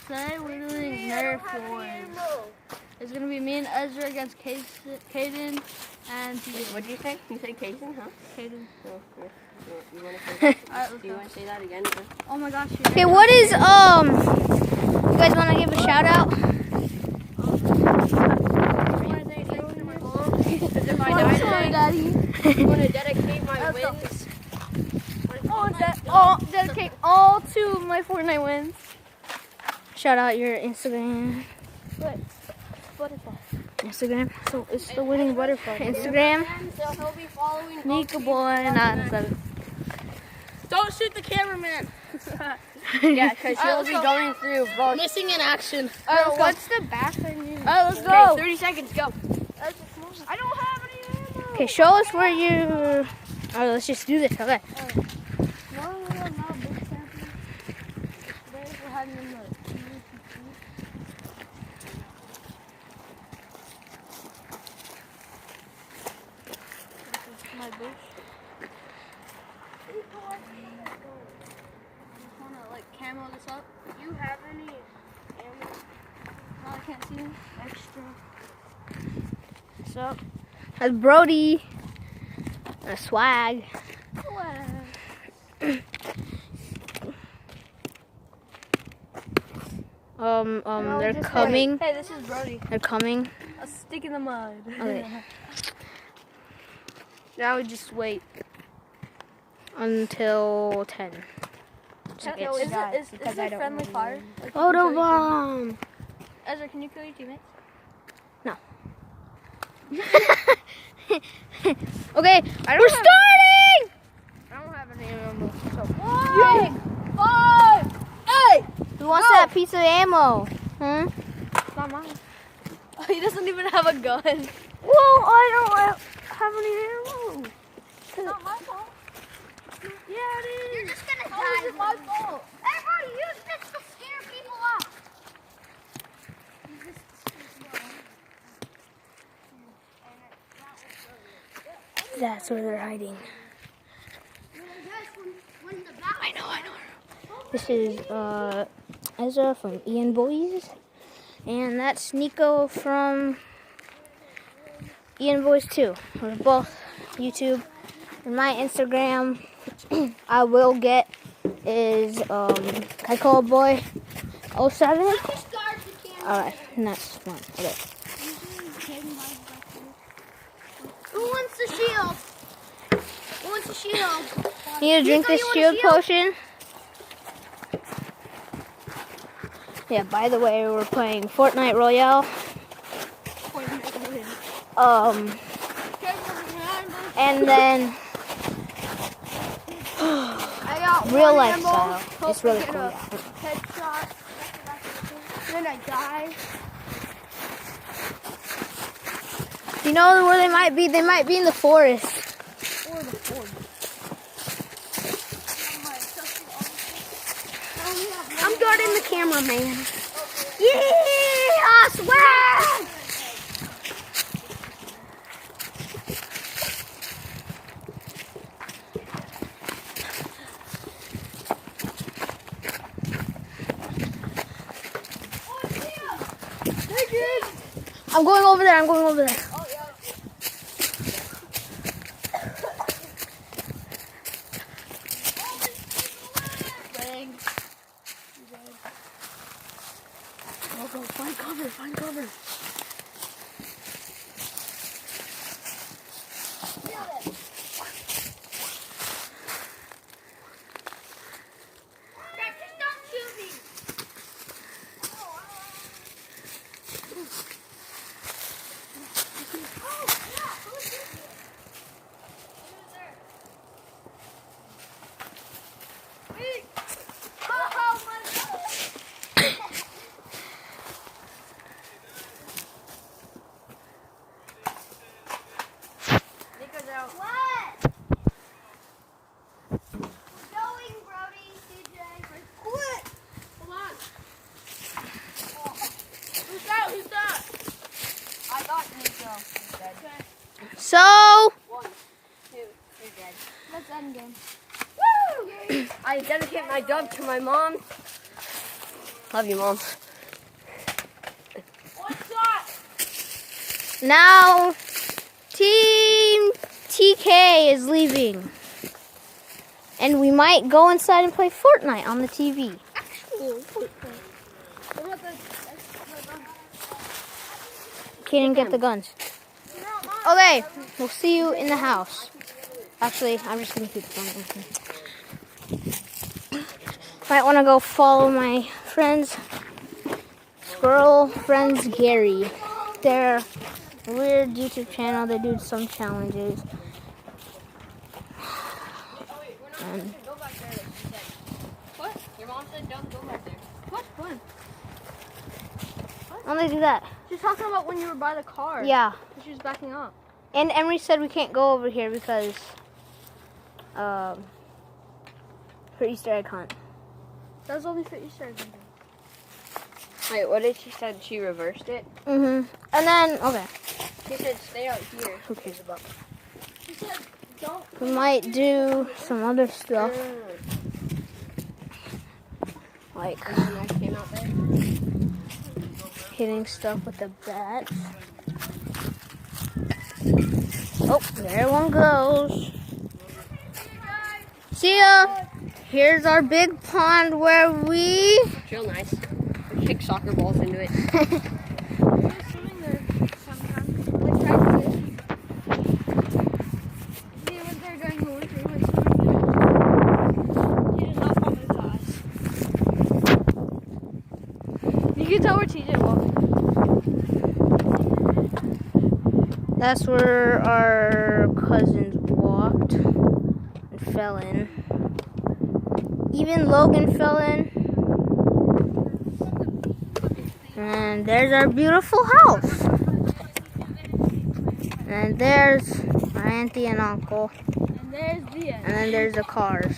Today we're doing Nerf Wars. It's gonna be me and Ezra against Caden and TJ. What did you say? You said Caden, huh? Caden. Oh, yeah. You want to say that? Alright, let's Do you go. want to say that again? Oh my gosh. Okay, what is you guys want to give a shout out? Sorry, Daddy. I want to dedicate my wins. Dedicate all to my Fortnite wins. Shout out your Instagram. What? Butterfly. Instagram. So it's the winning butterfly. Instagram. So he'll be following Nika boy 97. Don't shoot the cameraman. Yeah, because he'll be going through both. Missing in action. What's the back thing? Alright, let's Okay, go. 30 seconds, go. I don't have any ammo. Okay, show us where you. Oh, let's just do this. Okay. My bush. I just want to like camo this up. Do you have any ammo? No, I can't see extra. So that's Brody. A swag. They're coming. Hey, this is Brody. They're coming. A stick in the mud. Okay. Now we just wait until 10 seconds. Is it friendly fire? Like, Photo bomb. Ezra, can you kill your teammates? No. Okay, we're starting. I don't have any ammo. So. 1, 5, 8. Who wants that piece of ammo? Hmm? It's not mine. He doesn't even have a gun. Well, I don't have any ammo. It's not my fault. Yeah, it is. You're just gonna How is it my fault? Hey, bro, use this to scare people off. That's where they're hiding. I know. This is Ezra from Ian Boys, and that's Nico from Ian Boys 2. We're both YouTube. And my Instagram I will get is Kaikoa Boy 07. Alright, and that's one. Okay. Who wants the shield? Who wants the shield? Need to drink this shield potion. Yeah, by the way, we're playing Fortnite Royale. And then real life style. It's really cool. Yeah. Headshot. Then I die. You know where they might be? They might be in the forest. Or the forest. I'm guarding the camera, man. Yeah, swag! I'm going over there. Oh, yeah. Go, find cover. What? We're going, Brody, CJ. Quit. Hold on. Who's that? I got Nico. He's dead. Okay. So, 1, 2, you're dead. Let's end game. Woo! I dedicate my dub to my mom. Love you, Mom. Now, Team TK is leaving. And we might go inside and play Fortnite on the TV. Kaden, get the guns. Okay, we'll see you in the house. Actually, I'm just going to keep the phone open. Might want to go follow my friends, Squirrel Friends Gary. They're a weird YouTube channel. They do some challenges. And What? Your mom said don't go back there. What? When? why don't they do that? She's talking about when you were by the car. Yeah. She was backing up. And Emery said we can't go over here because for Easter egg hunt. That was only for Easter egg hunting. Wait, what did she said? She reversed it? And then, okay. She said stay out here. Who cares about? She said don't. We might do some other stuff. Like And I came out there. hitting stuff with the bat. Oh, there one goes. See ya! Here's our big pond where we... It's real nice. We kick soccer balls into it. We're swimming there sometimes. Like practice. We went there during the winter. We went swimming there. He did not follow his eyes. You can tell where TJ walked. That's where our cousins walked and fell in. Even Logan fell in. And there's our beautiful house. And there's our auntie and uncle. And there's the end. And then there's the cars.